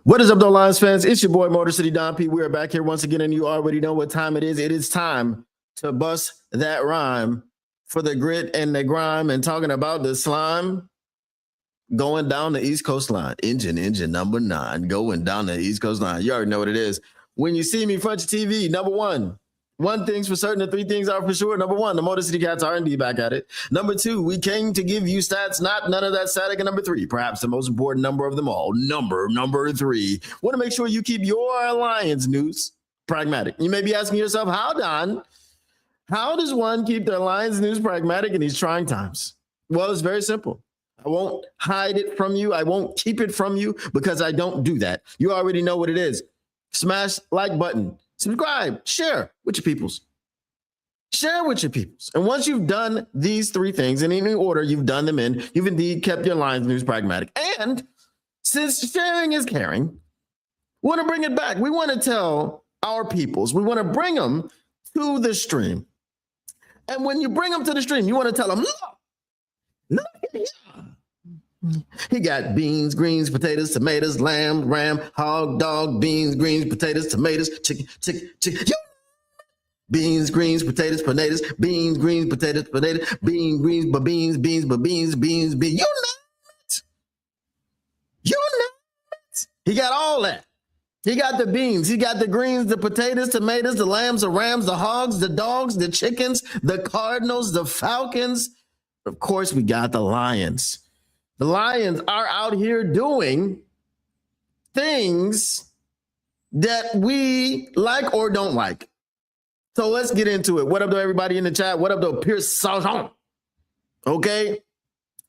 What is up, though, Lions fans? It's your boy, Motor City Don P. We are back here once again, and you already know what time it is. It is time to bust that rhyme for the grit and the grime and talking about the slime going down the East Coast line. Engine number 9 going down the East Coast line. You already know what it is. When you see me in front of your TV, number one thing's for certain, and 3 things are for sure. Number 1, the Motor City Cats are indeed back at it. Number 2, we came to give you stats, not none of that static. And number 3, perhaps the most important number of them all, number 3. Want to make sure you keep your Lions news pragmatic. You may be asking yourself, how, Don? How does one keep their Lions news pragmatic in these trying times? Well, it's very simple. I won't hide it from you. I won't keep it from you because I don't do that. You already know what it is. Smash like button. Subscribe, share with your peoples. Share with your peoples. And once you've done these 3 things in any order you've done them in, you've indeed kept your Lions news pragmatic. And since sharing is caring, we want to bring it back. We want to tell our peoples, we want to bring them to the stream. And when you bring them to the stream, you want to tell them, look at here. He got beans, greens, potatoes, tomatoes, lamb, ram, hog, dog, beans, greens, potatoes, tomatoes, chicken. Beans, greens, potatoes, beans, greens, potatoes, beans, greens, beans. You know it. He got all that. He got the beans. He got the greens, the potatoes, tomatoes, the lambs, the rams, the hogs, the dogs, the chickens, the Cardinals, the Falcons. Of course, we got the Lions. The Lions are out here doing things that we like or don't like. So let's get into it. What up, though, everybody in the chat? What up, though, Pierce Sargent? Okay?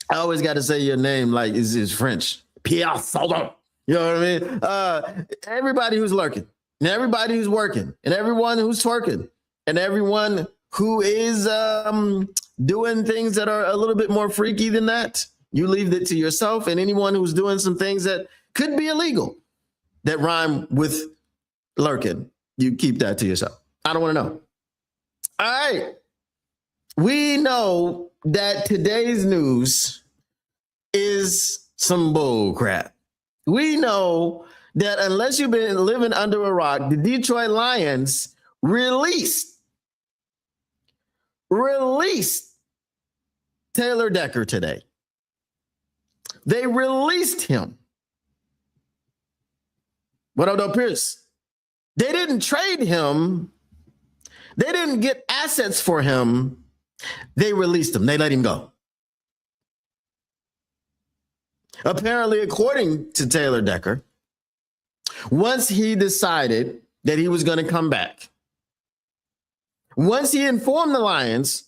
I always got to say your name like it's French. Pierre Sargent. You know what I mean? Everybody who's lurking, and everybody who's working, and everyone who's twerking, and everyone who is doing things that are a little bit more freaky than that. You leave it to yourself, and anyone who's doing some things that could be illegal that rhyme with lurking, you keep that to yourself. I don't want to know. All right. We know that today's news is some bull crap. We know that unless you've been living under a rock, the Detroit Lions released Taylor Decker today. They released him. What up, though, Pierce? They didn't trade him. They didn't get assets for him. They released him. They let him go. Apparently, according to Taylor Decker, once he decided that he was going to come back, once he informed the Lions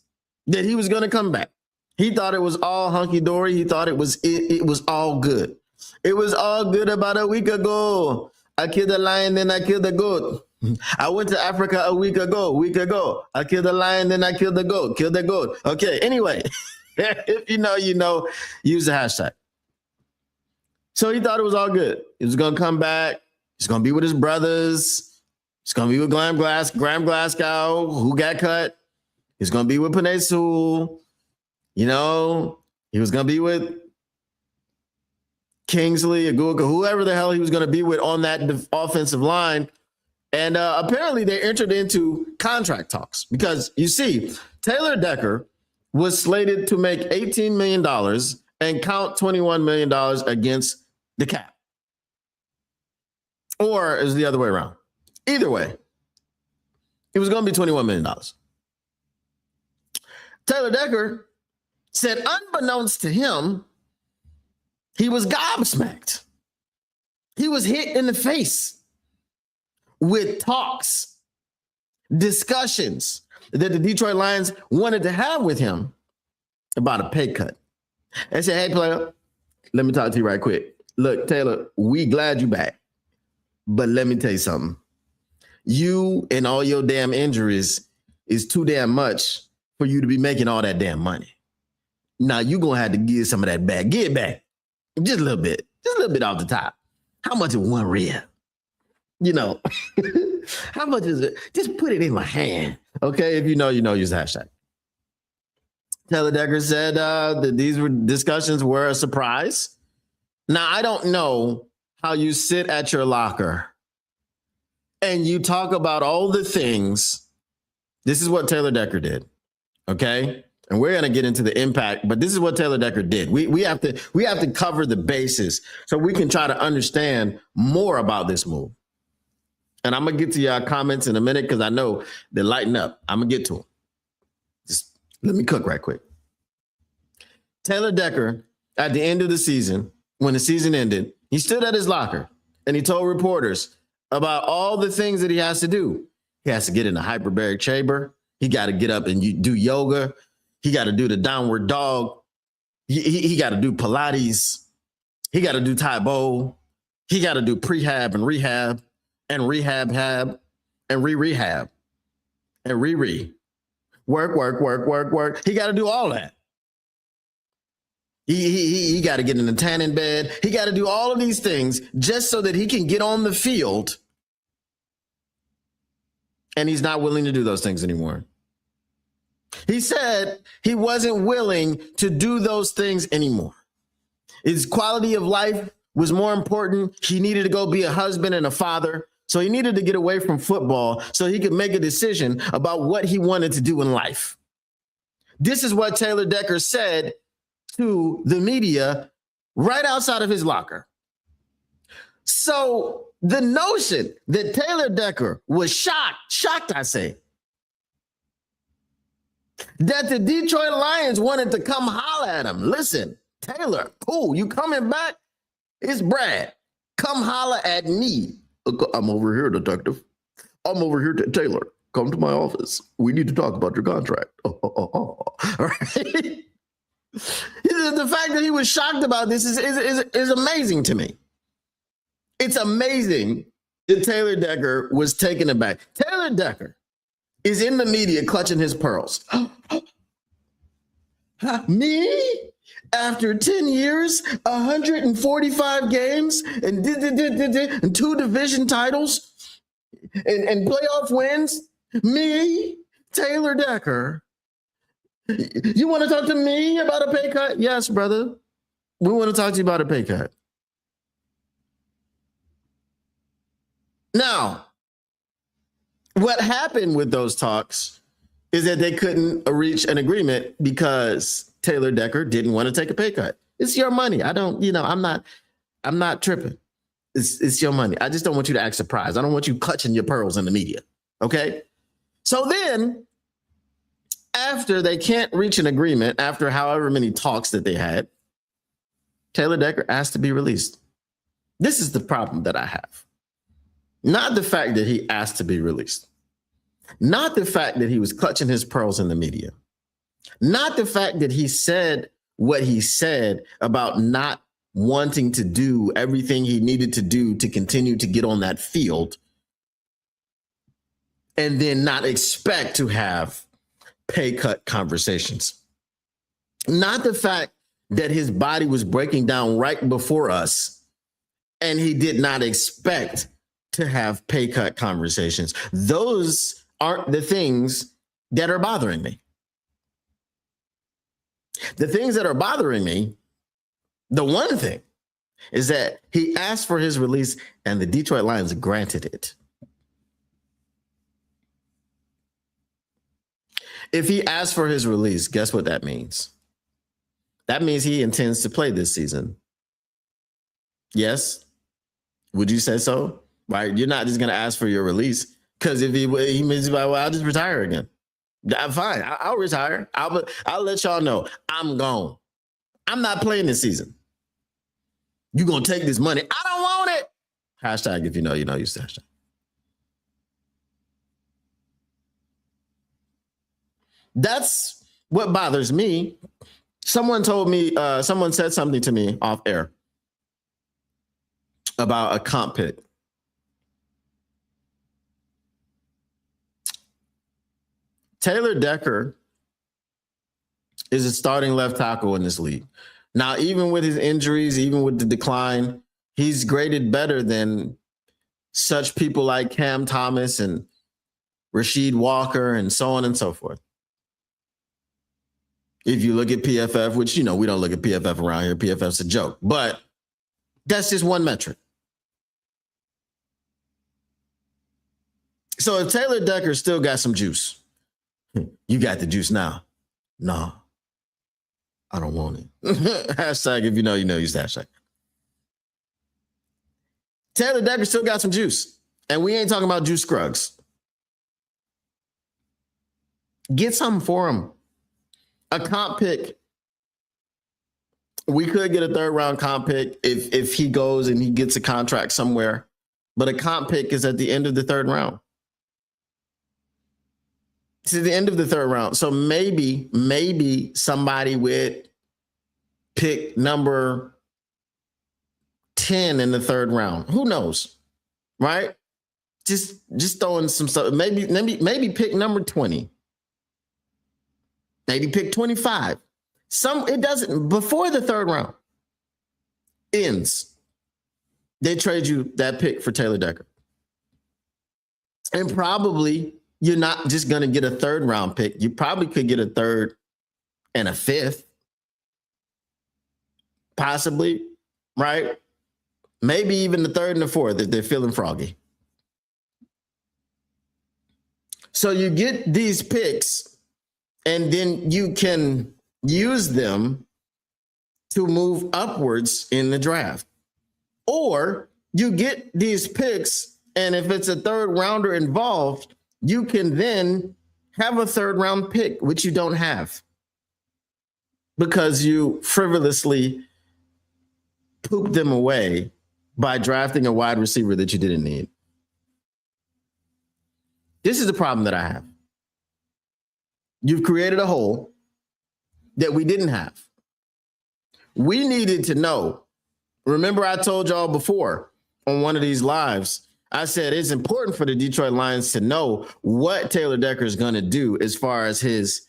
that he was going to come back, he thought it was all hunky-dory. He thought it was all good. It was all good about a week ago. I killed a lion, then I killed the goat. I went to Africa a week ago. I killed a lion, then I killed the goat. Okay, anyway, if you know, use the hashtag. So he thought it was all good. He was going to come back. He's going to be with his brothers. He's going to be with Graham Glasgow, who got cut. He's going to be with Penei Sewell. You know, he was going to be with Kingsley, Aguka, whoever the hell he was going to be with on that offensive line. And apparently they entered into contract talks because, you see, Taylor Decker was slated to make $18 million and count $21 million against the cap. Or is the other way around? Either way, it was going to be $21 million. Taylor Decker said, unbeknownst to him, he was gobsmacked. He was hit in the face with talks, discussions that the Detroit Lions wanted to have with him about a pay cut. They said, hey, player, let me talk to you right quick. Look, Taylor, we glad you back. But let me tell you something. You and all your damn injuries is too damn much for you to be making all that damn money. Now, you're going to have to give some of that back. Give it back. Just a little bit. Just a little bit off the top. How much is one rib? You know, how much is it? Just put it in my hand. Okay, if you know, use the hashtag. Taylor Decker said that these discussions were a surprise. Now, I don't know how you sit at your locker and you talk about all the things. This is what Taylor Decker did. Okay. And we're going to get into the impact, but this is what Taylor Decker did. We have to cover the bases so we can try to understand more about this move. And I'm going to get to y'all comments in a minute because I know they're lighting up. I'm going to get to them. Just let me cook right quick. Taylor Decker, at the end of the season, when the season ended, he stood at his locker and he told reporters about all the things that he has to do. He has to get in a hyperbaric chamber. He got to get up and do yoga. He got to do the downward dog. He got to do Pilates. He got to do Tai Bo. He got to do prehab and rehab and rehab and rehab and work. He got to do all that. He got to get in the tanning bed. He got to do all of these things just so that he can get on the field. And he's not willing to do those things anymore. He said he wasn't willing to do those things anymore. His quality of life was more important. He needed to go be a husband and a father. So he needed to get away from football so he could make a decision about what he wanted to do in life. This is what Taylor Decker said to the media right outside of his locker. So the notion that Taylor Decker was shocked, I say, that the Detroit Lions wanted to come holler at him. Listen, Taylor, cool, you coming back? It's Brad. Come holler at me. I'm over here, detective. I'm over here, Taylor. Come to my office. We need to talk about your contract. All right. The fact that he was shocked about this is amazing to me. It's amazing that Taylor Decker was taken aback. Taylor Decker is in the media clutching his pearls. Me? After 10 years, 145 games, and 2 division titles, and playoff wins? Me? Taylor Decker? You want to talk to me about a pay cut? Yes, brother. We want to talk to you about a pay cut. Now, what happened with those talks is that they couldn't reach an agreement because Taylor Decker didn't want to take a pay cut. It's your money. I'm not tripping. It's your money. I just don't want you to act surprised. I don't want you clutching your pearls in the media. Okay? So then, after they can't reach an agreement, after however many talks that they had, Taylor Decker asked to be released. This is the problem that I have. Not the fact that he asked to be released. Not the fact that he was clutching his pearls in the media. Not the fact that he said what he said about not wanting to do everything he needed to do to continue to get on that field and then not expect to have pay cut conversations. Not the fact that his body was breaking down right before us and he did not expect to have pay cut conversations. Those aren't the things that are bothering me. The things that are bothering me, the one thing is that he asked for his release and the Detroit Lions granted it. If he asked for his release, guess what that means? That means he intends to play this season. Yes? Would you say so? Right? You're not just going to ask for your release because if he means, well, I'll just retire again. I'm fine. I'll retire. I'll let y'all know I'm gone. I'm not playing this season. You're going to take this money. I don't want it. Hashtag if you know, you say hashtag. That's what bothers me. Someone told me, someone said something to me off air about a comp pick. Taylor Decker is a starting left tackle in this league. Now, even with his injuries, even with the decline, he's graded better than such people like Cam Thomas and Rasheed Walker and so on and so forth. If you look at PFF, which, we don't look at PFF around here. PFF's a joke. But that's just one metric. So if Taylor Decker still got some juice, you got the juice now. No, I don't want it. Hashtag if you know, use the hashtag. Taylor Decker still got some juice. And we ain't talking about Juice Scruggs. Get something for him. A comp pick. We could get a third round comp pick if he goes and he gets a contract somewhere. But a comp pick is at the end of the third round. It's at the end of the third round. So maybe somebody with pick number 10 in the third round. Who knows? Right? Just throwing some stuff. Maybe pick number 20. Maybe pick 25. It doesn't before the third round ends. They trade you that pick for Taylor Decker. And probably you're not just going to get a third round pick. You probably could get a third and a fifth. Possibly, right? Maybe even the third and the fourth if they're feeling froggy. So you get these picks and then you can use them to move upwards in the draft. Or you get these picks, and if it's a third rounder involved, you can then have a third round pick, which you don't have because you frivolously pooped them away by drafting a wide receiver that you didn't need. This is the problem that I have. You've created a hole that we didn't have. We needed to know. Remember, I told y'all before on one of these lives, I said it's important for the Detroit Lions to know what Taylor Decker is going to do as far as his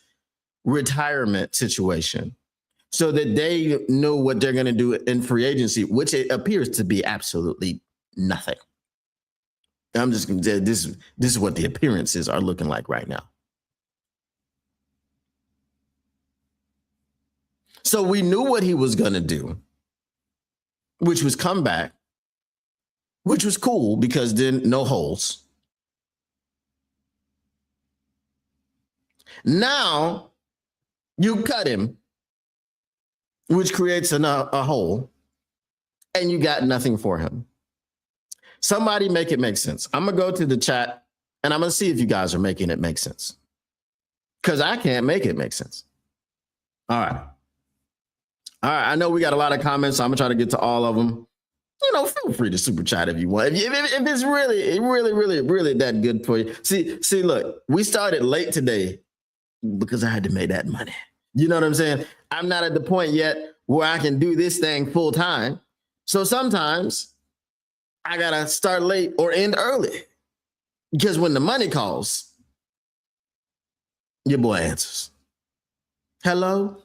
retirement situation so that they know what they're going to do in free agency, which it appears to be absolutely nothing. I'm just going to say this is what the appearances are looking like right now. So we knew what he was going to do, which was come back, which was cool because then no holes. Now you cut him, which creates a hole, and you got nothing for him. Somebody make it make sense. I'm going to go to the chat, and I'm going to see if you guys are making it make sense. Because I can't make it make sense. All right. I know we got a lot of comments, so I'm going to try to get to all of them. Feel free to super chat if you want. If it's really that good for you. See, look, we started late today because I had to make that money. You know what I'm saying? I'm not at the point yet where I can do this thing full time. So sometimes I got to start late or end early because when the money calls, your boy answers. Hello?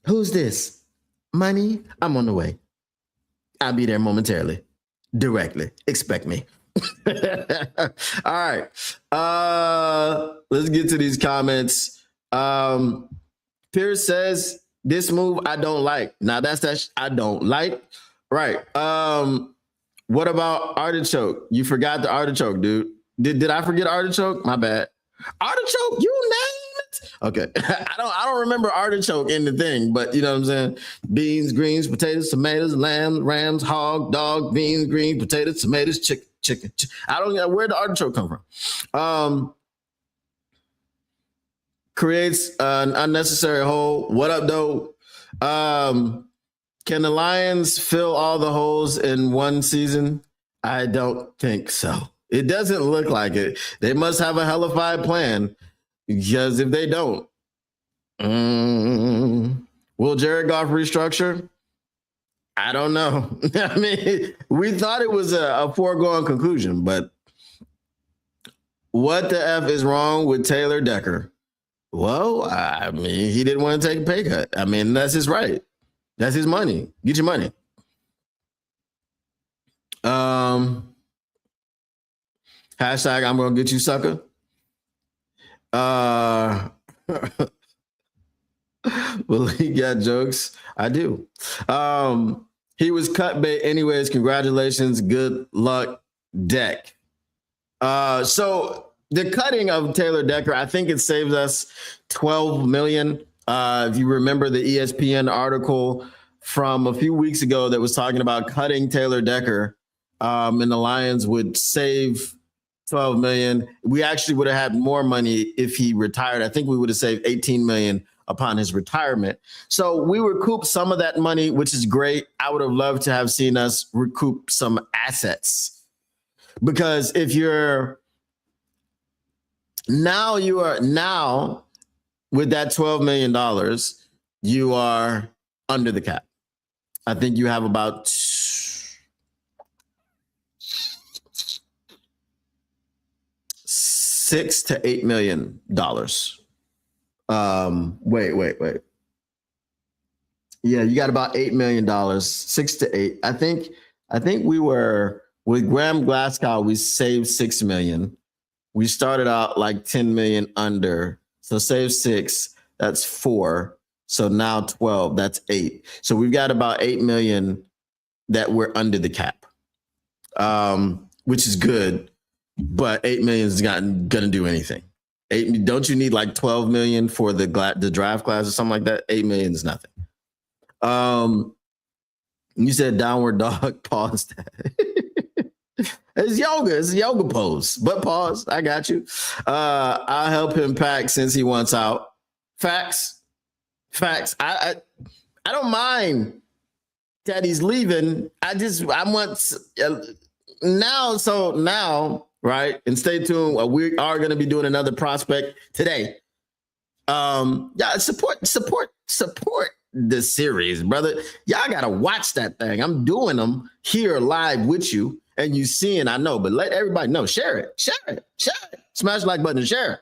Who's this? Money? I'm on the way. I'll be there momentarily. Directly. Expect me. All right. Let's get to these comments. Pierce says, this move I don't like. Now that's that I don't like. Right. What about artichoke? You forgot the artichoke, dude. Did I forget artichoke? My bad. Artichoke, you name it. Okay. I don't remember artichoke in the thing, but you know what I'm saying? Beans, greens, potatoes, tomatoes, lamb, rams, hog, dog, beans, greens, potatoes, tomatoes, chicken. I don't know where the artichoke come from. Creates an unnecessary hole. What up, though? Can the Lions fill all the holes in one season? I don't think so. It doesn't look like it. They must have a hellified plan because if they don't, will Jared Goff restructure? I don't know. I mean, we thought it was a foregone conclusion, but what the F is wrong with Taylor Decker? Well, I mean, he didn't want to take a pay cut. I mean, that's his right. That's his money. Get your money. Hashtag I'm gonna get you, sucker. Well, he got jokes. I do. He was cut bait anyways. Congratulations. Good luck, Deck. So the cutting of Taylor Decker, I think it saves us $12 million. If you remember the ESPN article from a few weeks ago that was talking about cutting Taylor Decker, and the Lions would save $12 million. We actually would have had more money if he retired. I think we would have saved $18 million upon his retirement. So we recouped some of that money, which is great. I would have loved to have seen us recoup some assets, because if you're now with that $12 million, you are under the cap. I think you have about $6 to $8 million. Wait. Yeah, you got about $8 million, 6 to 8. I think we were with Graham Glasgow, we saved $6 million. We started out like 10 million under. So save 6, that's 4. So now 12, that's 8. So we've got about 8 million that we're under the cap, which is good. But 8 million is not going to do anything. Don't you need like 12 million for the draft class or something like that? 8 million is nothing. You said downward dog. Pause that. It's a yoga pose. But pause. I got you. I'll help him pack since he wants out. Facts. I don't mind that he's leaving. I want now. So now. Right. And stay tuned. We are going to be doing another prospect today. Yeah, support the series, brother. Y'all got to watch that thing. I'm doing them here live with you, and you seeing, I know, but let everybody know. Share it. Smash the like button and share it.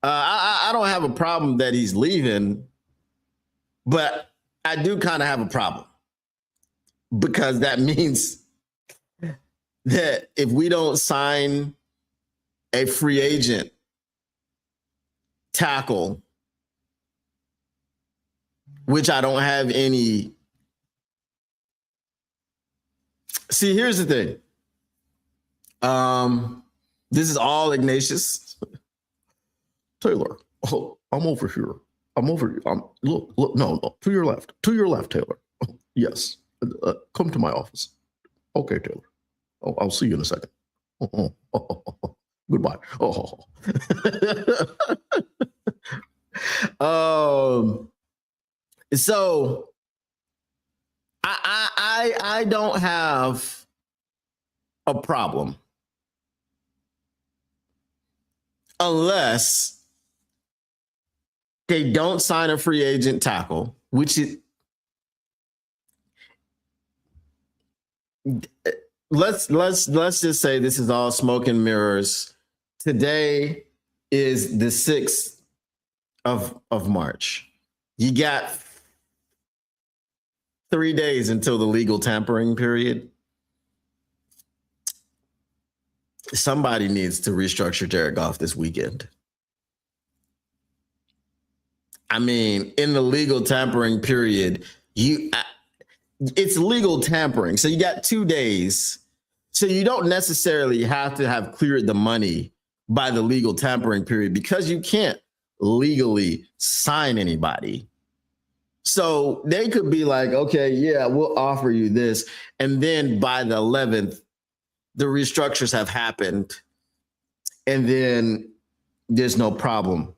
I don't have a problem that he's leaving, but I do kind of have a problem, because that means that if we don't sign a free agent tackle, which I don't have any. See, here's the thing. This is all Ignatius. Taylor, I'm over here. Look, no, to your left, Taylor. Yes, come to my office. Okay, Taylor. Oh, I'll see you in a second. Goodbye. So I don't have a problem unless they don't sign a free agent tackle, which is let's just say this is all smoke and mirrors. Today is the 6th of March. You got 3 days until the legal tampering period. Somebody needs to restructure Jared Goff this weekend. I mean, in the legal tampering period, it's legal tampering. So you got 2 days. So you don't necessarily have to have cleared the money by the legal tampering period, because you can't legally sign anybody. So they could be like, okay, yeah, we'll offer you this. And then by the 11th, the restructures have happened. And then there's no problem.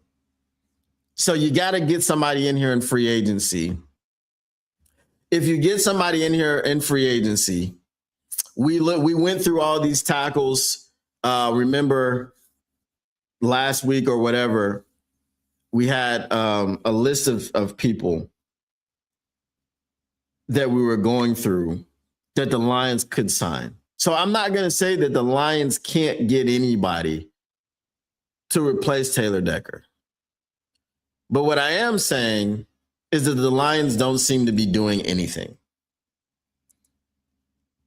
So you got to get somebody in here in free agency. If you get somebody in here in free agency, we went through all these tackles. Remember last week or whatever, we had a list of people that we were going through that the Lions could sign. So I'm not going to say that the Lions can't get anybody to replace Taylor Decker. But what I am saying is that the Lions don't seem to be doing anything.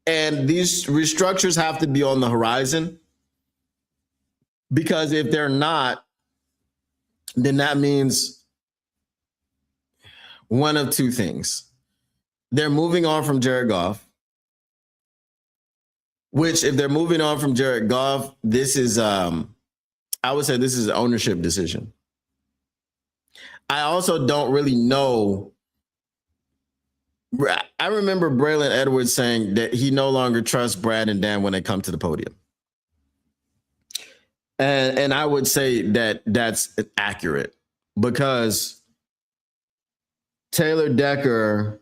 And these restructures have to be on the horizon, because if they're not, then that means one of two things. They're moving on from Jared Goff, Which, if they're moving on from Jared Goff, this is, I would say this is an ownership decision. I also don't really know. I remember Braylon Edwards saying that he no longer trusts Brad and Dan when they come to the podium. And I would say that that's accurate because Taylor Decker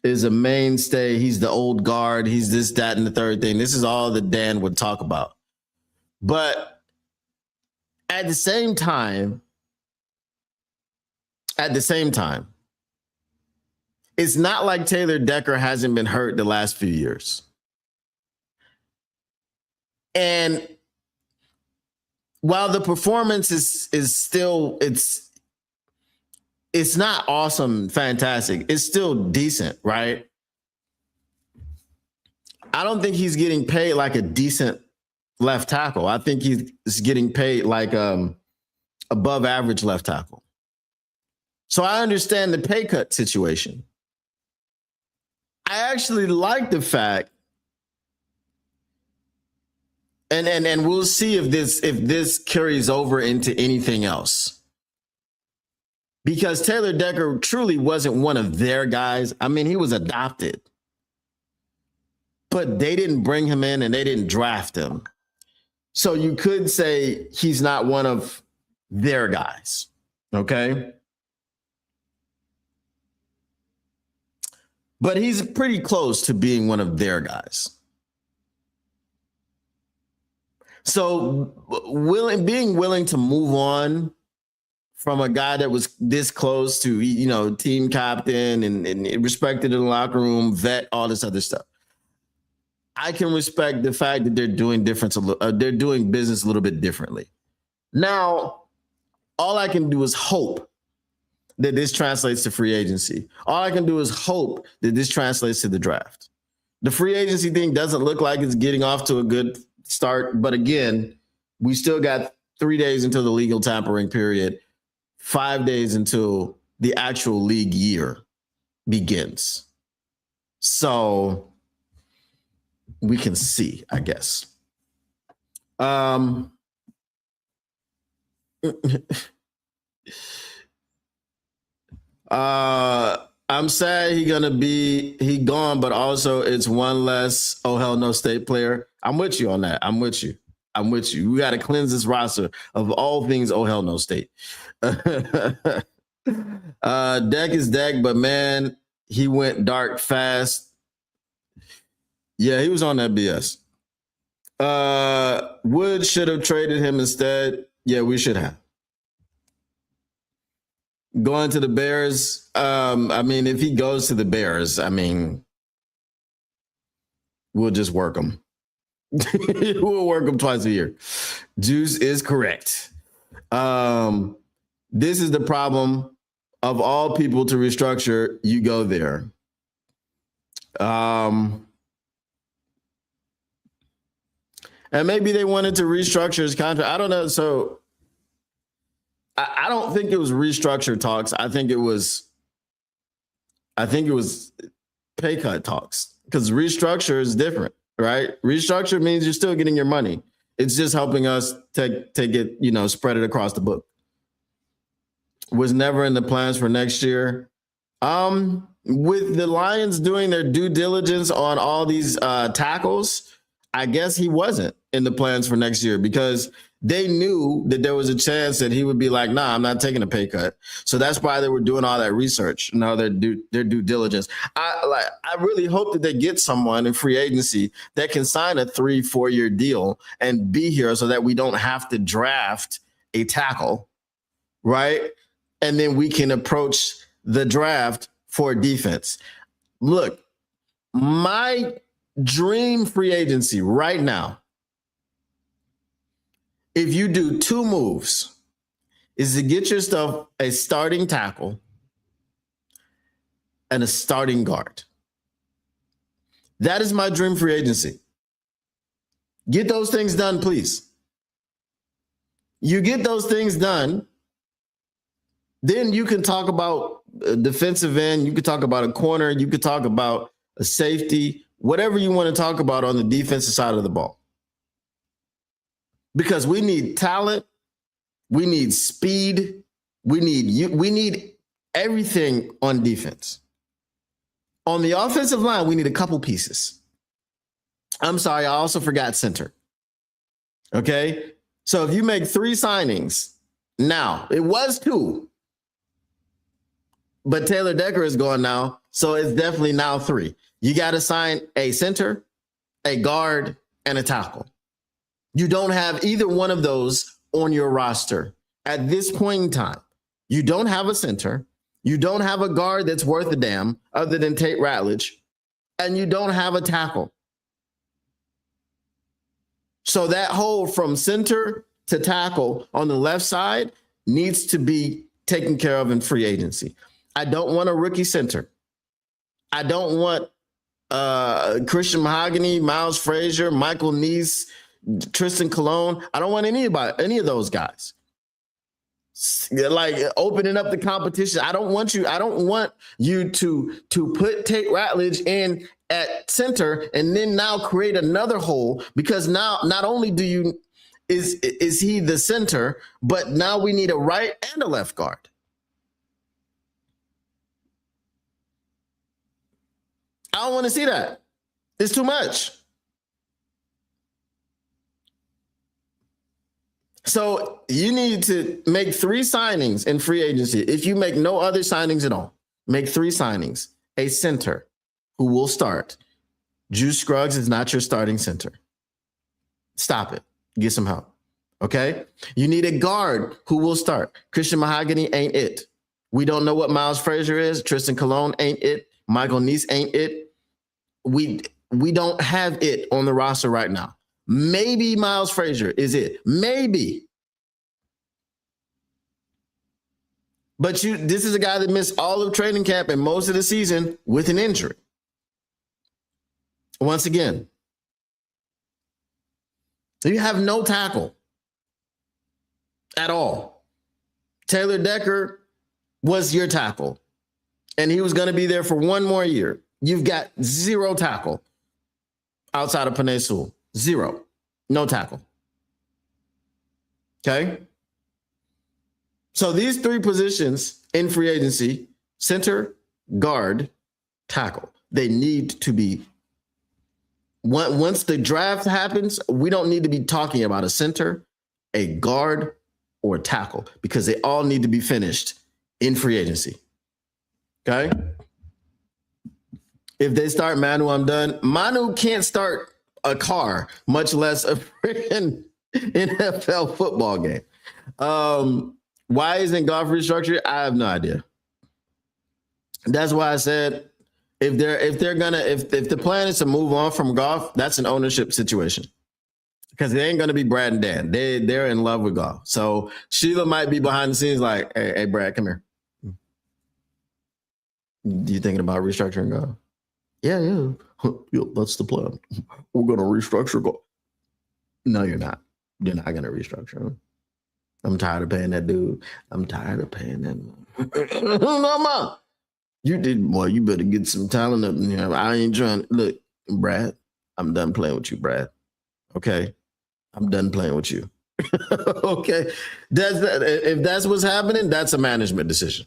is a mainstay. He's the old guard. He's this, that, and the third thing. This is all that Dan would talk about. But at the same time, it's not like Taylor Decker hasn't been hurt the last few years. And while the performance is still, it's not awesome, fantastic. It's still decent, right? I don't think he's getting paid like a decent left tackle. I think he's getting paid like above average left tackle. So I understand the pay cut situation. I actually like the fact, and we'll see if this carries over into anything else. Because Taylor Decker truly wasn't one of their guys. I mean, he was adopted. But they didn't bring him in and they didn't draft him. So you could say he's not one of their guys. Okay? But he's pretty close to being one of their guys. So being willing to move on from a guy that was this close to, you know, team captain and respected in the locker room, vet, all this other stuff. I can respect the fact that they're doing business a little bit differently. Now, all I can do is hope that this translates to free agency. All I can do is hope that this translates to the draft. The free agency thing doesn't look like it's getting off to a good start. But again, we still got 3 days until the legal tampering period, 5 days until the actual league year begins. So we can see, I guess. I'm sad he gone, but also it's one less oh hell no state player. I'm with you on that. I'm with you. We got to cleanse this roster of all things oh hell no state. Deck is Deck, but man, he went dark fast. Yeah, he was on that BS. Wood should have traded him instead. Yeah, we should have. Going to the Bears. I mean, if he goes to the Bears, I mean, we'll just work him. We'll work him twice a year. Juice is correct. This is the problem of all people to restructure. You go there. And maybe they wanted to restructure his contract. I don't know. So I don't think it was restructure talks. I think it was pay cut talks, because restructure is different, right? Restructure means you're still getting your money. It's just helping us take it, you know, spread it across the book. Was never in the plans for next year. With the Lions doing their due diligence on all these tackles, I guess he wasn't in the plans for next year, because they knew that there was a chance that he would be like, nah, I'm not taking a pay cut. So that's why they were doing all that research, you know, their due diligence. I really hope that they get someone in free agency that can sign a 3-4 year deal and be here so that we don't have to draft a tackle, right? And then we can approach the draft for defense. Look, my dream free agency right now, if you do 2 moves, is to get yourself a starting tackle and a starting guard. That is my dream free agency. Get those things done, please. You get those things done, then you can talk about a defensive end. You could talk about a corner. You could talk about a safety, whatever you want to talk about on the defensive side of the ball. Because we need talent, we need speed, we need everything on defense. On the offensive line, we need a couple pieces. I'm sorry, I also forgot center. Okay? So if you make 3 signings, now, it was 2. But Taylor Decker is gone now, so it's definitely now 3. You got to sign a center, a guard, and a tackle. You don't have either one of those on your roster at this point in time. You don't have a center. You don't have a guard that's worth a damn other than Tate Ratledge. And you don't have a tackle. So that hole from center to tackle on the left side needs to be taken care of in free agency. I don't want a rookie center. I don't want Christian Mahogany, Miles Frazier, Michael Neese, Tristan Colon. I don't want any of those guys. Like opening up the competition. I don't want you to put Tate Ratledge in at center and then now create another hole, because now not only is he the center, but now we need a right and a left guard. I don't want to see that. It's too much. So you need to make 3 signings in free agency. If you make no other signings at all, make 3 signings. A center who will start. Juice Scruggs is not your starting center. Stop it. Get some help. Okay? You need a guard who will start. Christian Mahogany ain't it. We don't know what Miles Frazier is. Tristan Colon ain't it. Michael Neese ain't it. We don't have it on the roster right now. Maybe Miles Frazier is it. Maybe. But this is a guy that missed all of training camp and most of the season with an injury. Once again, you have no tackle at all. Taylor Decker was your tackle, and he was going to be there for 1 more year. You've got 0 tackle outside of Penei Sewell. 0. No tackle. Okay? So these 3 positions in free agency, center, guard, tackle, they need to be, once the draft happens, we don't need to be talking about a center, a guard, or a tackle, because they all need to be finished in free agency. Okay? If they start Manu, I'm done. Manu can't start a car, much less a freaking NFL football game. Why isn't Goff restructured? I have no idea. That's why I said if the plan is to move on from Goff, that's an ownership situation. Because it ain't gonna be Brad and Dan. They're in love with Goff. So Sheila might be behind the scenes like, hey Brad, come here. You thinking about restructuring Goff? Yeah, that's the plan. We're going to restructure Goff. No, you're not. You're not going to restructure him. I'm tired of paying that dude. I'm tired of paying that. Mama, you better get some talent up in here. I ain't trying. Look, Brad, I'm done playing with you, Brad. Okay? I'm done playing with you. Okay? If that's what's happening, that's a management decision.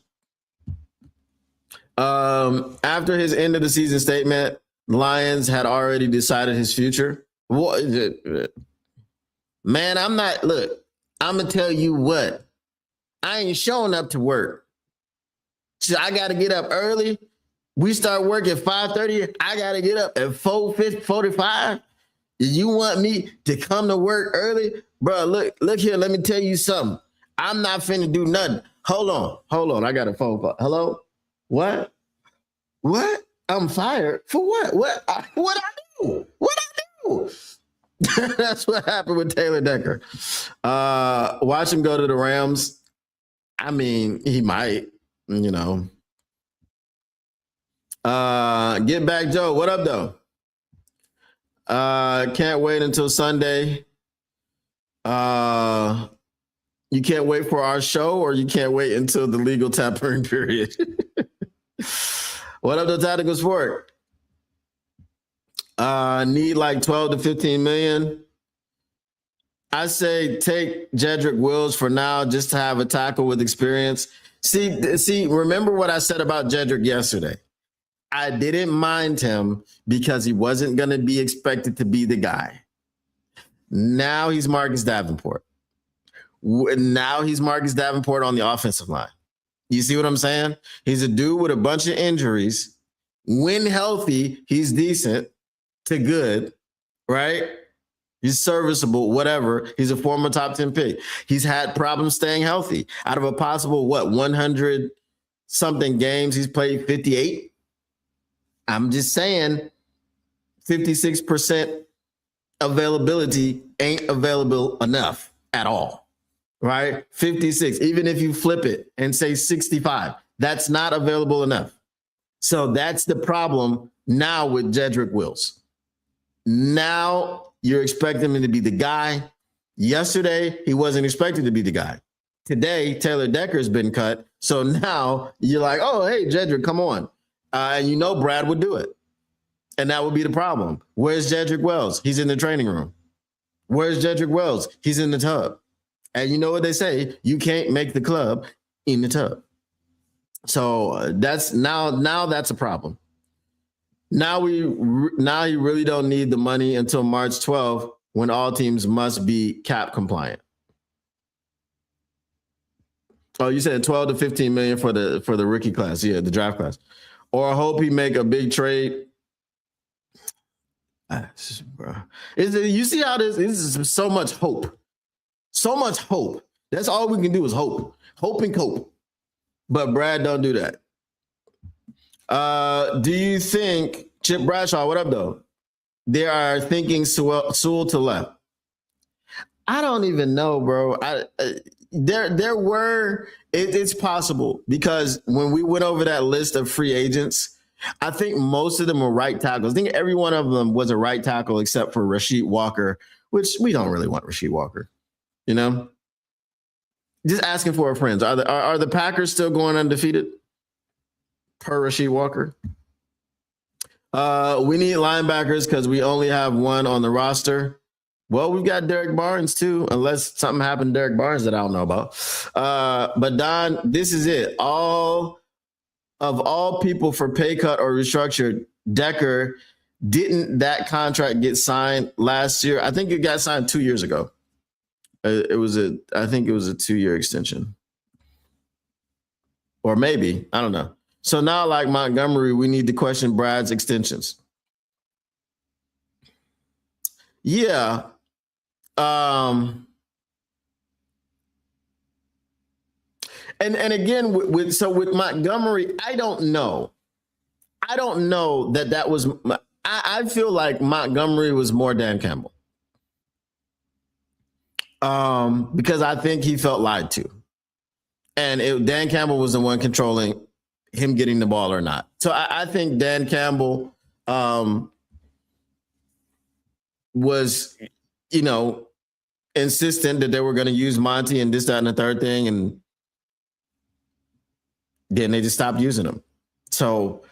After his end of the season statement, Lions had already decided his future. What is it? Man, I'm going to tell you what. I ain't showing up to work. So I got to get up early. We start work at 5:30. I got to get up at 4:45. You want me to come to work early? Bro, look here. Let me tell you something. I'm not finna do nothing. Hold on. I got a phone call. Hello? What? I'm fired for what? What I do? That's what happened with Taylor Decker. Watch him go to the Rams. I mean, he might, Get back, Joe. What up, though? Can't wait until Sunday. You can't wait for our show, or you can't wait until the legal tampering period. What up, the Tactical Sport? Need like 12 to 15 million. I say take Jedrick Wills for now just to have a tackle with experience. See, remember what I said about Jedrick yesterday. I didn't mind him because he wasn't going to be expected to be the guy. Now he's Marcus Davenport. Now he's Marcus Davenport on the offensive line. You see what I'm saying? He's a dude with a bunch of injuries. When healthy, he's decent to good, right? He's serviceable, whatever. He's a former top 10 pick. He's had problems staying healthy. Out of a possible, 100 something games, he's played 58. I'm just saying 56% availability ain't available enough at all, right? 56, even if you flip it and say 65, that's not available enough. So that's the problem now with Jedrick Wills. Now you're expecting him to be the guy. Yesterday, he wasn't expected to be the guy. Today, Taylor Decker's been cut. So now you're like, oh, hey, Jedrick, come on. And you know Brad would do it. And that would be the problem. Where's Jedrick Wills? He's in the training room. Where's Jedrick Wills? He's in the tub. And you know what they say? You can't make the club in the tub. So that's now that's a problem. Now you really don't need the money until March 12th when all teams must be cap compliant. Oh, you said 12 to 15 million for the rookie class. Yeah, the draft class. Or I hope he make a big trade. Bro. You see how this is so much hope. So much hope. That's all we can do is hope. Hope and cope. But Brad, don't do that. Do you think, Chip Bradshaw, what up, though? They are thinking Sewell to left. I don't even know, bro. It's possible because when we went over that list of free agents, I think most of them were right tackles. I think every one of them was a right tackle except for Rasheed Walker, which we don't really want Rasheed Walker, you know? Just asking for our friends. Are the Packers still going undefeated per Rasheed Walker? We need linebackers because we only have one on the roster. Well, we've got Derek Barnes too, unless something happened to Derek Barnes that I don't know about. But Don, this is it. All people for pay cut or restructured, Decker, didn't that contract get signed last year? I think it got signed 2 years ago. I think it was a 2-year extension. Or maybe, I don't know. So now, like Montgomery, we need to question Brad's extensions. Yeah. And again, with Montgomery, I don't know. That was. I feel like Montgomery was more Dan Campbell. Because I think he felt lied to, and Dan Campbell was the one controlling him getting the ball or not. So I think Dan Campbell was, insistent that they were going to use Monty and this, that, and the third thing, and then they just stopped using him. So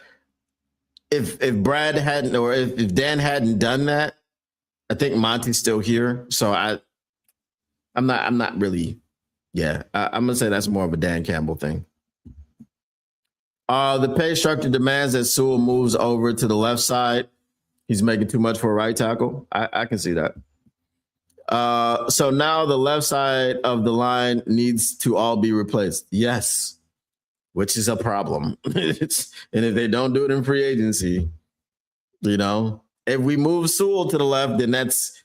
if Brad hadn't, or if Dan hadn't done that, I think Monty's still here. So I'm not really, I'm gonna say that's more of a Dan Campbell thing. The pay structure demands that Sewell moves over to the left side. He's making too much for a right tackle. I can see that. So now the left side of the line needs to all be replaced. Yes, which is a problem. And if they don't do it in free agency, if we move Sewell to the left, then that's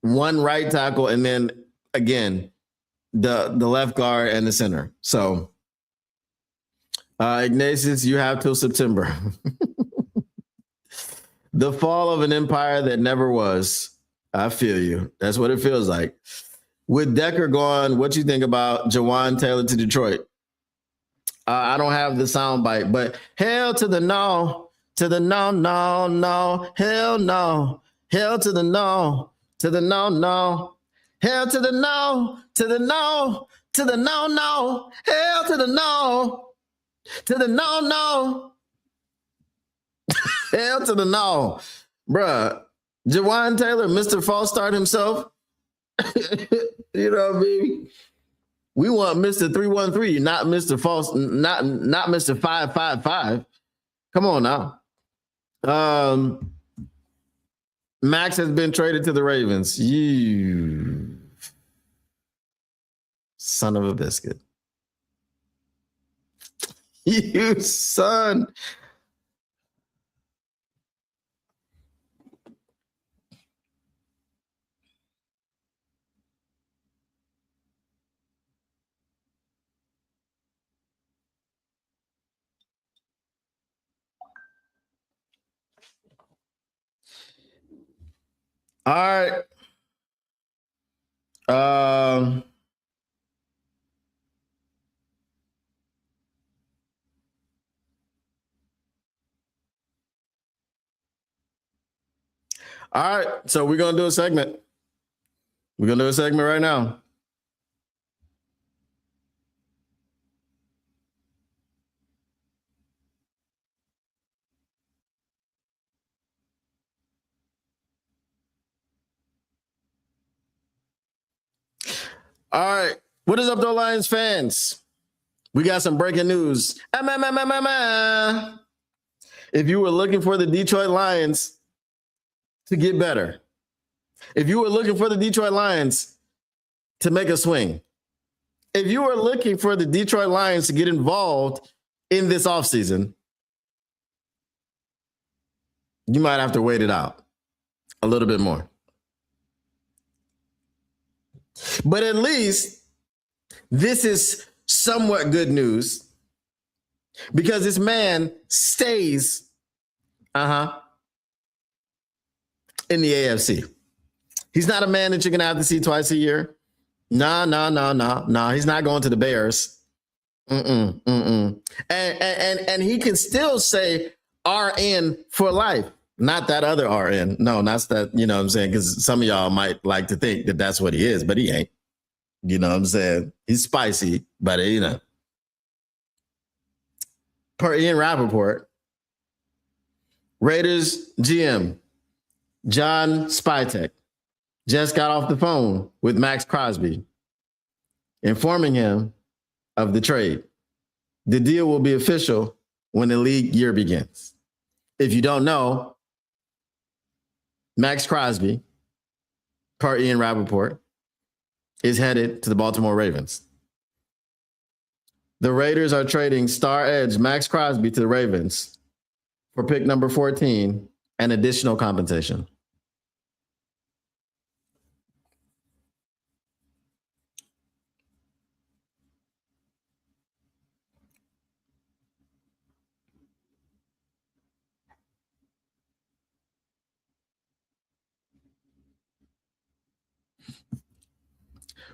one right tackle, and then again, the left guard and the center. So, Ignatius, you have till September. The fall of an empire that never was. I feel you. That's what it feels like. With Decker gone, what you think about Jawan Taylor to Detroit? I don't have the sound bite, but hell to the no, to the no, no, no, hell no, hell to the no, to the no, no. Hell to the no, to the no, to the no, no. Hell to the no, to the no, no. Hell to the no. Bruh, Jawan Taylor, Mr. False Start himself. You know what I mean? We want Mr. 313, not Mr. False, not Mr. 555. Come on now. Max has been traded to the Ravens. You son of a biscuit. You son. All right. All right. So we're going to do a segment. We're going to do a segment right now. All right. What is up, though, Lions fans? We got some breaking news. If you were looking for the Detroit Lions to get better, if you were looking for the Detroit Lions to make a swing, if you were looking for the Detroit Lions to get involved in this offseason, you might have to wait it out a little bit more. But at least this is somewhat good news because this man stays in the AFC. He's not a man that you're going to have to see twice a year. No. He's not going to the Bears. And he can still say RN for life. Not that other RN. No, that's that, you know what I'm saying? Because some of y'all might like to think that that's what he is, but he ain't. You know what I'm saying? He's spicy, but you know. Per Ian Rappaport, Raiders GM John Spytek just got off the phone with Max Crosby, informing him of the trade. The deal will be official when the league year begins. If you don't know, Max Crosby, per Ian Rappaport, is headed to the Baltimore Ravens. The Raiders are trading star edge Max Crosby to the Ravens for pick number 14 and additional compensation.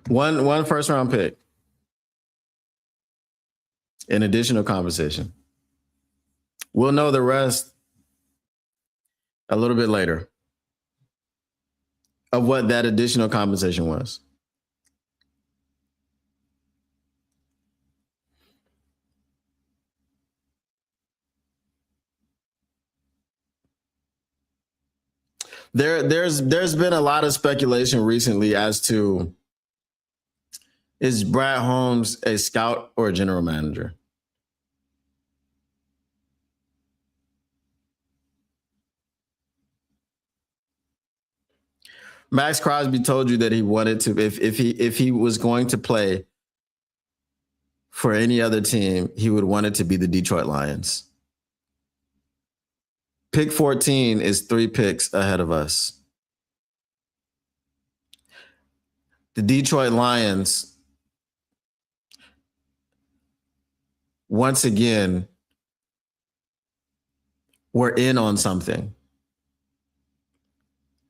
One first round pick. An additional compensation. We'll know the rest a little bit later of what that additional compensation was. There's been a lot of speculation recently as to, is Brad Holmes a scout or a general manager? Max Crosby told you that he wanted to, if he was going to play for any other team, he would want it to be the Detroit Lions. Pick 14 is 3 picks ahead of us. The Detroit Lions, once again, were in on something.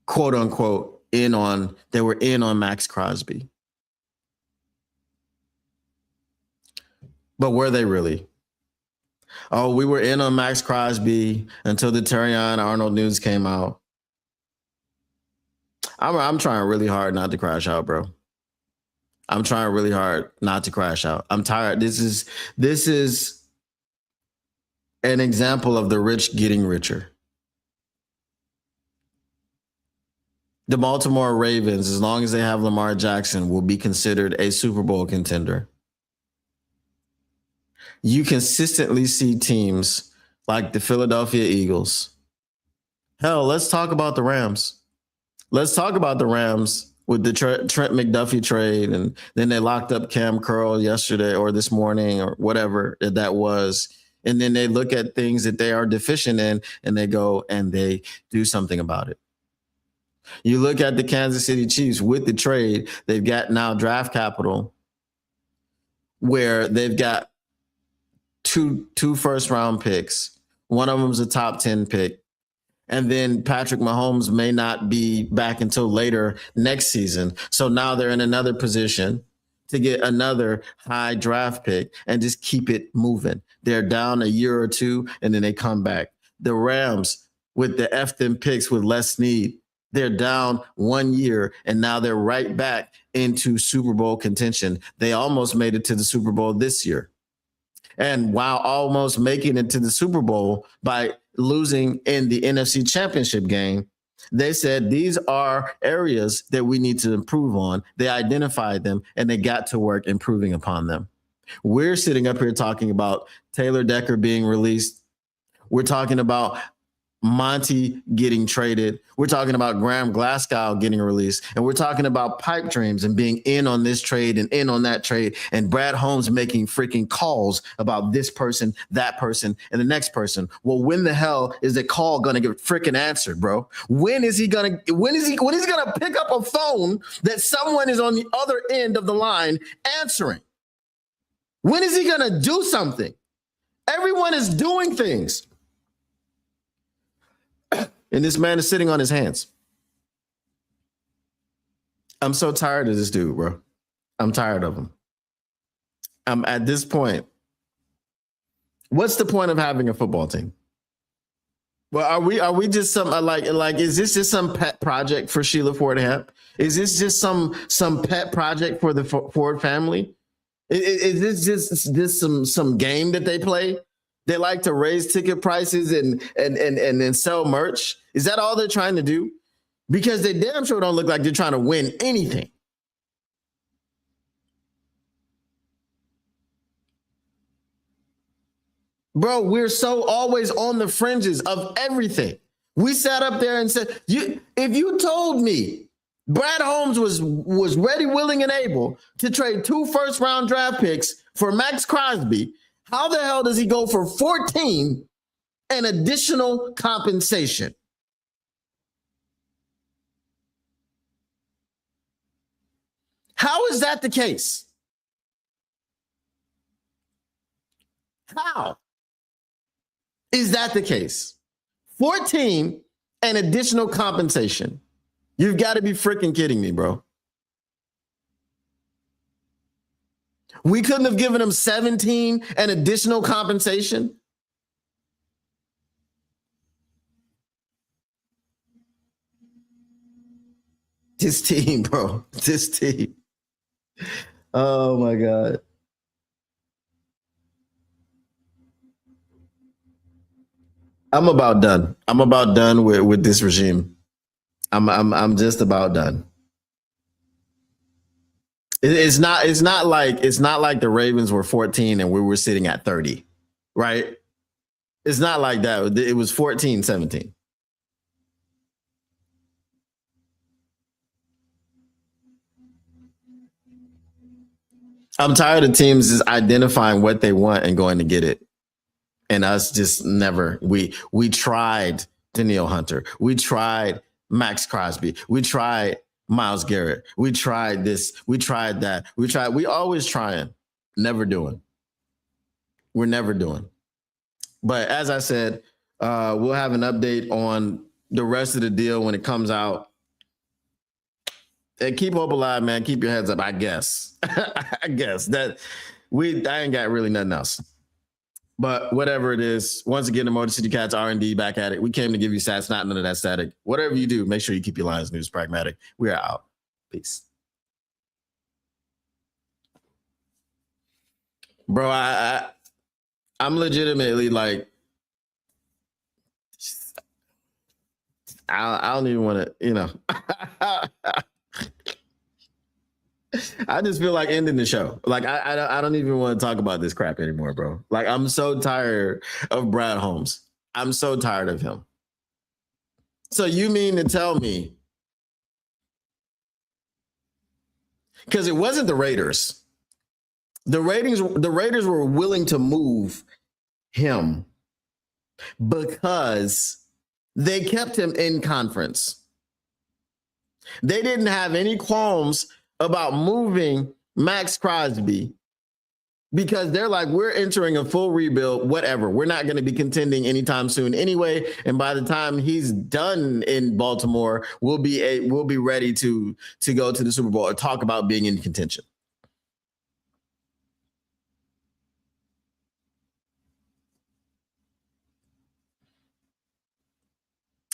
Quote unquote, they were in on Max Crosby. But were they really? Oh, we were in on Max Crosby until the Terrion Arnold news came out. I'm trying really hard not to crash out, bro. I'm trying really hard not to crash out. I'm tired. This is an example of the rich getting richer. The Baltimore Ravens, as long as they have Lamar Jackson, will be considered a Super Bowl contender. You consistently see teams like the Philadelphia Eagles. Hell, let's talk about the Rams. Let's talk about the Rams with the Trent McDuffie trade, and then they locked up Cam Curl yesterday or this morning or whatever that was. And then they look at things that they are deficient in and they go and they do something about it. You look at the Kansas City Chiefs with the trade, they've got now draft capital where they've got two first round picks. One of them is a top 10 pick. And then Patrick Mahomes may not be back until later next season. So now they're in another position to get another high draft pick and just keep it moving. They're down a year or two and then they come back. The Rams with the F them picks with Les Snead, they're down 1 year and now they're right back into Super Bowl contention. They almost made it to the Super Bowl this year. And while almost making it to the Super Bowl by losing in the NFC Championship game, they said these are areas that we need to improve on. They identified them and they got to work improving upon them. We're sitting up here talking about Taylor Decker being released. We're talking about Monty getting traded. We're talking about Graham Glasgow getting released. And we're talking about pipe dreams and being in on this trade and in on that trade. And Brad Holmes making freaking calls about this person, that person, and the next person. Well, when the hell is the call going to get freaking answered, bro? When is he going to pick up a phone that someone is on the other end of the line answering? When is he going to do something? Everyone is doing things. And this man is sitting on his hands. I'm so tired of this dude, bro. I'm tired of him. I'm at this point. What's the point of having a football team? Well, are we just some like is this just some pet project for Sheila Ford Hamp? Is this just some pet project for the Ford family? Is this just some game that they play? They like to raise ticket prices and then sell merch. Is that all they're trying to do? Because they damn sure don't look like they're trying to win anything. Bro, we're so always on the fringes of everything. We sat up there and said, if you told me Brad Holmes was ready, willing, and able to trade 2 first-round draft picks for Max Crosby, how the hell does he go for 14 and additional compensation? How is that the case? How is that the case? 14 and additional compensation. You've got to be freaking kidding me, bro. We couldn't have given him 17 and additional compensation. This team, bro. This team. Oh my God. I'm about done. I'm about done with this regime. I'm just about done. It's not like the Ravens were 14 and we were sitting at 30, right? It's not like that. It was 14-17. I'm tired of teams just identifying what they want and going to get it. And us just never. We tried Danielle Hunter. We tried Max Crosby. We tried Myles Garrett. We tried this. We tried that. We always trying, never doing. We're never doing. But as I said, we'll have an update on the rest of the deal when it comes out. And keep hope alive, man. Keep your heads up, I guess. I guess that I ain't got really nothing else. But whatever it is, once again, the Motor City Cats R&D back at it. We came to give you stats, not none of that static. Whatever you do, make sure you keep your Lions news pragmatic. We are out. Peace. Bro, I'm legitimately like, I don't even want to, I just feel like ending the show. Like I don't even want to talk about this crap anymore, bro. Like I'm so tired of Brad Holmes. I'm so tired of him. So you mean to tell me, because it wasn't the Raiders. The Raiders were willing to move him because they kept him in conference. They didn't have any qualms about moving Max Crosby because they're like, we're entering a full rebuild, whatever. We're not going to be contending anytime soon anyway. And by the time he's done in Baltimore, we'll be ready to go to the Super Bowl or talk about being in contention.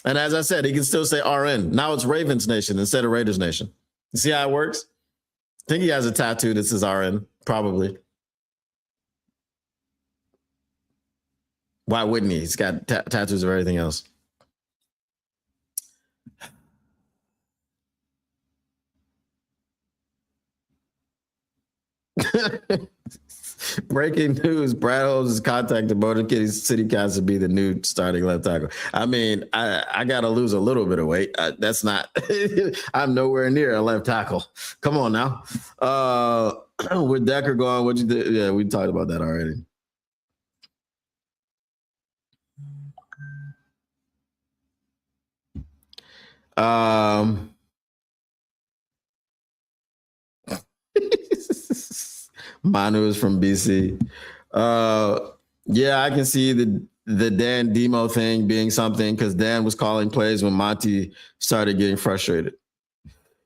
And as I said, he can still say RN. Now it's Ravens Nation instead of Raiders Nation. You see how it works? I think he has a tattoo that says RN, probably. Why wouldn't he? He's got tattoos of everything else. Breaking news: Brad Holmes has contacted Motor City Cats to be the new starting left tackle. I mean, I got to lose a little bit of weight. That's not. I'm nowhere near a left tackle. Come on now. With Decker going, what you did? Yeah, we talked about that already. Manu is from BC. Yeah, I can see the Dan Demo thing being something because Dan was calling plays when Monty started getting frustrated.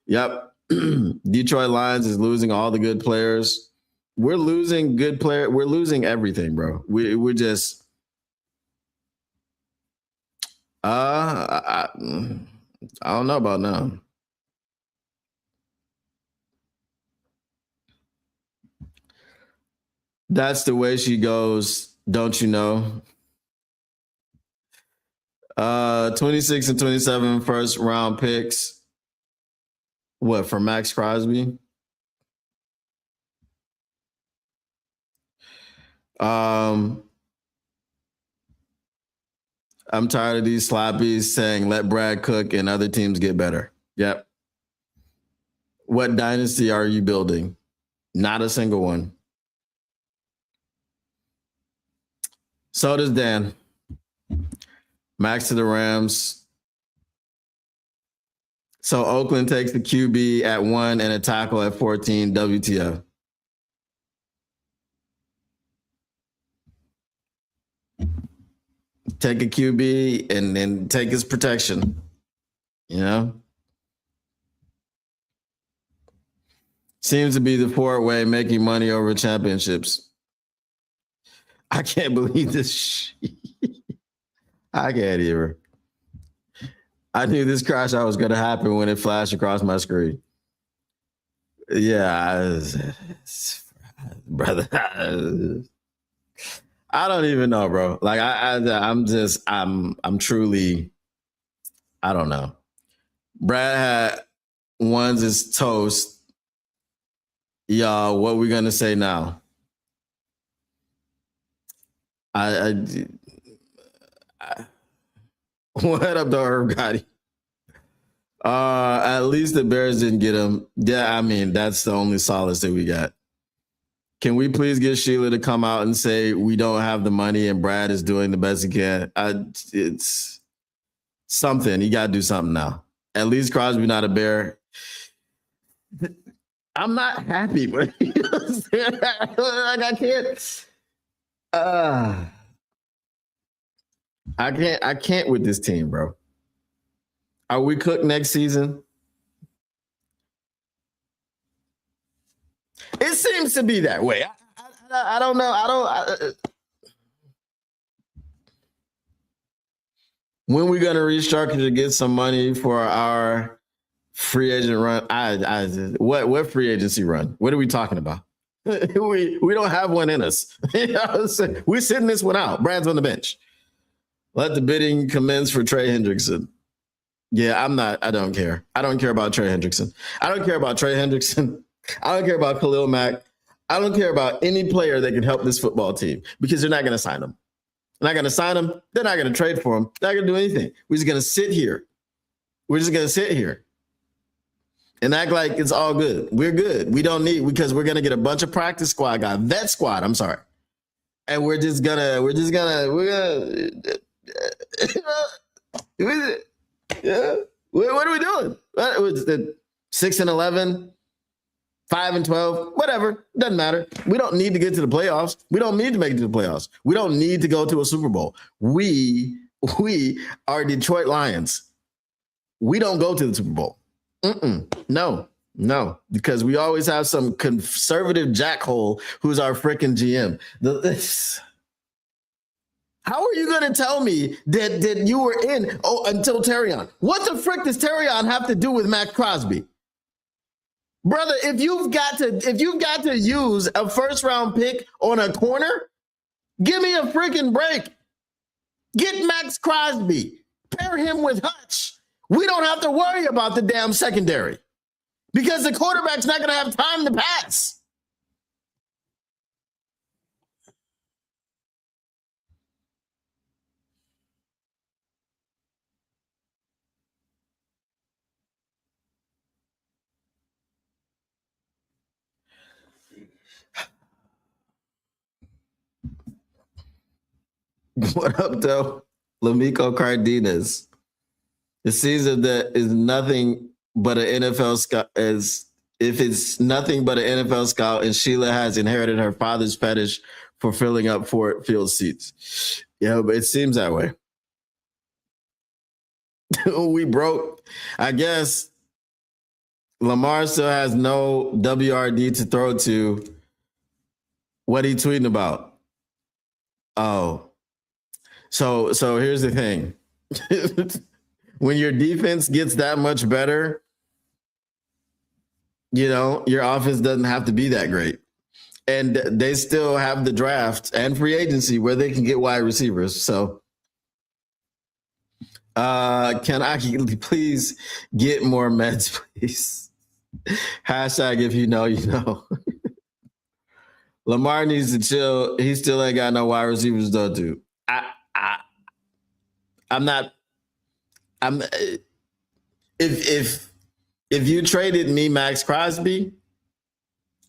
Yep. Detroit Lions is losing all the good players. We're losing good players. We're losing everything, bro. We're just I don't know about now. That's the way she goes, don't you know? 26 and 27 first round picks. What, for Max Crosby? I'm tired of these sloppies saying let Brad cook and other teams get better. Yep. What dynasty are you building? Not a single one. So does Dan. Max to the Rams. So Oakland takes the QB at 1 and a tackle at 14. WTF. Take a QB and then take his protection. You know? Seems to be the Ford way, making money over championships. I can't believe this. I can't either. I knew this crash out was going to happen when it flashed across my screen. Yeah, brother. I don't even know, bro. Like I'm truly, I don't know. Brad had ones is toast. Y'all, what we gonna say now? What up, though, Herb Gotti? At least the Bears didn't get him. Yeah, I mean, that's the only solace that we got. Can we please get Sheila to come out and say we don't have the money and Brad is doing the best he can? It's something. You got to do something now. At least Crosby not a Bear. I'm not happy, but you know what I'm saying? Like I can't. I can't with this team, bro. Are we cooked next season? It seems to be that way. I don't know. When we gonna restructure to get some money for our free agent run? What free agency run? What are we talking about? we don't have one in us. We're sitting this one out. Brad's on the bench. Let the bidding commence for Trey Hendrickson. Yeah, I'm not. I don't care. I don't care about Trey Hendrickson. I don't care about Trey Hendrickson. I don't care about Khalil Mack. I don't care about any player that can help this football team because they're not going to sign them. They're not going to sign them. They're not going to trade for them. They're not going to do anything. We're just going to sit here. We're just going to sit here and act like it's all good. We're good. We don't need because we're going to get a bunch of practice squad guys, vet squad. I'm sorry, and we're gonna. Yeah. What are we doing? What was it? 6-11, 5-12, whatever. Doesn't matter. We don't need to get to the playoffs. We don't need to make it to the playoffs. We don't need to go to a Super Bowl. We are Detroit Lions. We don't go to the Super Bowl. No, because we always have some conservative jackhole who's our freaking GM. How are you going to tell me that you were in until Terrion? What the frick does Terrion have to do with Max Crosby? Brother, if you've got to use a first round pick on a corner, give me a freaking break. Get Max Crosby. Pair him with Hutch. We don't have to worry about the damn secondary because the quarterback's not going to have time to pass. What up, though? Lamico Cardenas. It seems that is nothing but an NFL scout. If it's nothing but an NFL scout, and Sheila has inherited her father's fetish for filling up Ford Field seats. Yeah, but it seems that way. We broke. I guess Lamar still has no WRD to throw to. What are you tweeting about? Oh, so here's the thing. When your defense gets that much better, you know, your offense doesn't have to be that great. And they still have the draft and free agency where they can get wide receivers. So can I please get more meds, please? Hashtag if you know, you know. Lamar needs to chill. He still ain't got no wide receivers though, dude. If you traded me Max Crosby,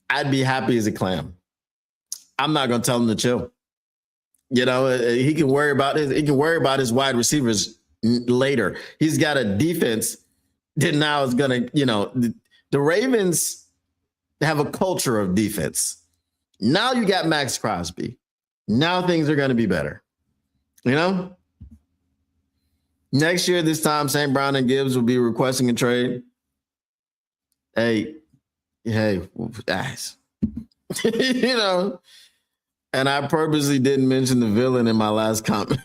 I'd be happy as a clam. I'm not gonna tell him to chill. You know, he can worry about his wide receivers later. He's got a defense that now is gonna, you know, the Ravens have a culture of defense. Now you got Max Crosby. Now things are gonna be better. You know? Next year, this time, St. Brown and Gibbs will be requesting a trade. Hey, guys. You know, and I purposely didn't mention the villain in my last comment.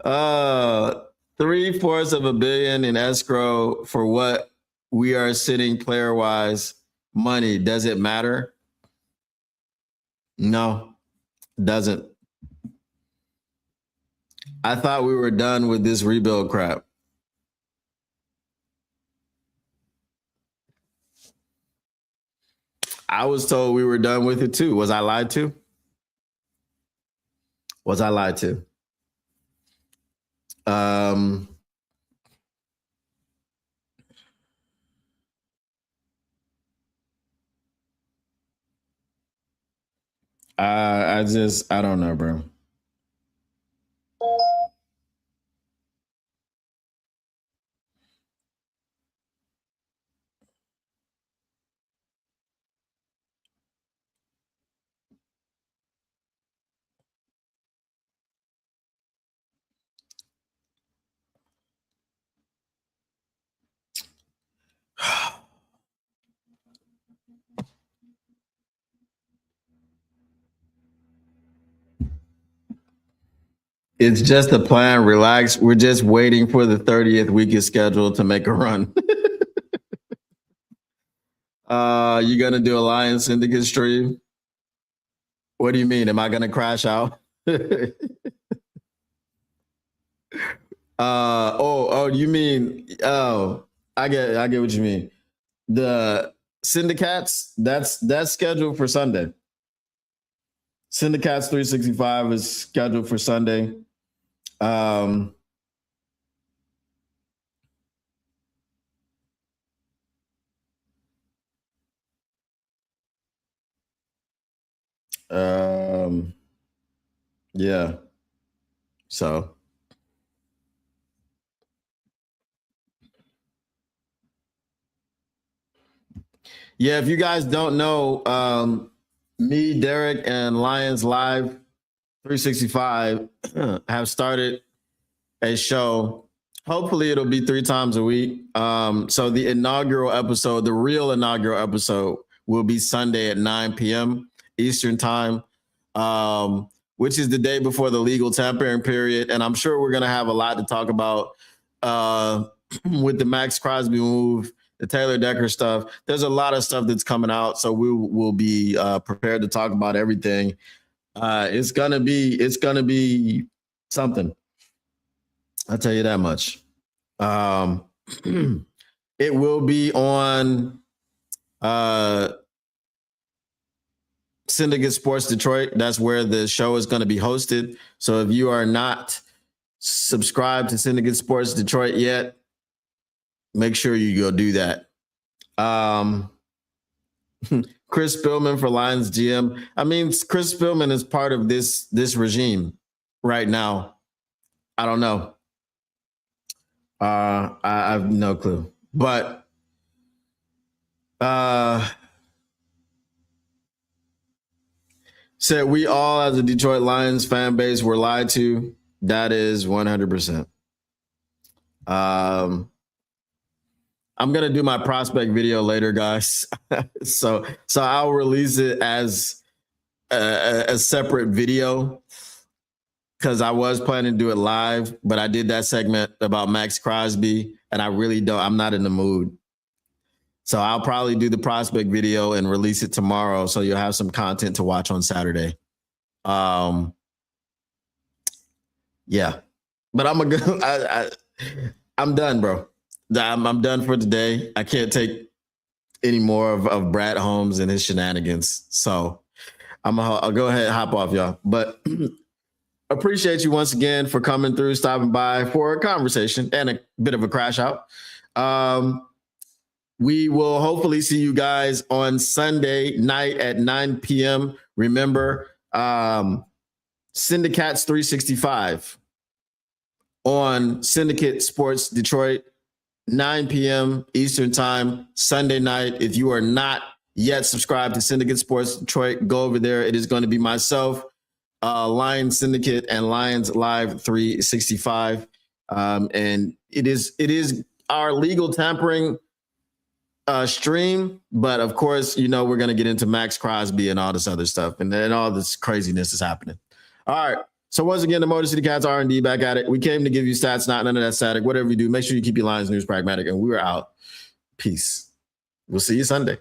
3/4 of $1 billion in escrow for what we are sitting player-wise money. Does it matter? No, doesn't. I thought we were done with this rebuild crap. I was told we were done with it too. Was I lied to? Was I lied to? I don't know, bro. It's just a plan. Relax. We're just waiting for the 30th weekend schedule to make a run. You gonna do a Lion Syndicate stream? What do you mean? Am I gonna crash out? You mean, I get what you mean. The Syndicats, that's scheduled for Sunday. Syndicats 365 is scheduled for Sunday. Um, yeah. So yeah, if you guys don't know, me, Derek, and Lions Live 365 have started a show. Hopefully, it'll be 3 times a week. So the inaugural episode, the real inaugural episode, will be Sunday at 9 p.m. Eastern time, which is the day before the legal tampering period. And I'm sure we're gonna have a lot to talk about with the Max Crosby move, the Taylor Decker stuff. There's a lot of stuff that's coming out, so we will be prepared to talk about everything. It's gonna be something. I'll tell you that much. It will be on Syndicate Sports Detroit. That's where the show is going to be hosted. So if you are not subscribed to Syndicate Sports Detroit yet, make sure you go do that. Chris Spillman for Lions GM. I mean, Chris Spillman is part of this regime right now. I don't know. I have no clue. But said we all, as a Detroit Lions fan base, were lied to. That is 100%. I'm gonna do my prospect video later, guys. so I'll release it as a separate video, because I was planning to do it live, but I did that segment about Max Crosby, and I'm not in the mood. So I'll probably do the prospect video and release it tomorrow, so you'll have some content to watch on Saturday. Yeah, but I'm done, bro. I'm done for today. I can't take any more of Brad Holmes and his shenanigans. So I'll go ahead and hop off, y'all. But appreciate you once again for coming through, stopping by for a conversation and a bit of a crash out. We will hopefully see you guys on Sunday night at 9 p.m. Remember, Syndicats 365 on Syndicate Sports Detroit, 9 p.m. Eastern time, Sunday night. If you are not yet subscribed to Syndicate Sports Detroit, go over there. It is going to be myself, Lions Syndicate, and Lions Live 365. And it is our legal tampering stream, but of course, we're going to get into Max Crosby and all this other stuff, and then all this craziness is happening. All right. So once again, the Motor City Cats R&D back at it. We came to give you stats, not none of that static. Whatever you do, make sure you keep your Lions news pragmatic, and we're out. Peace. We'll see you Sunday.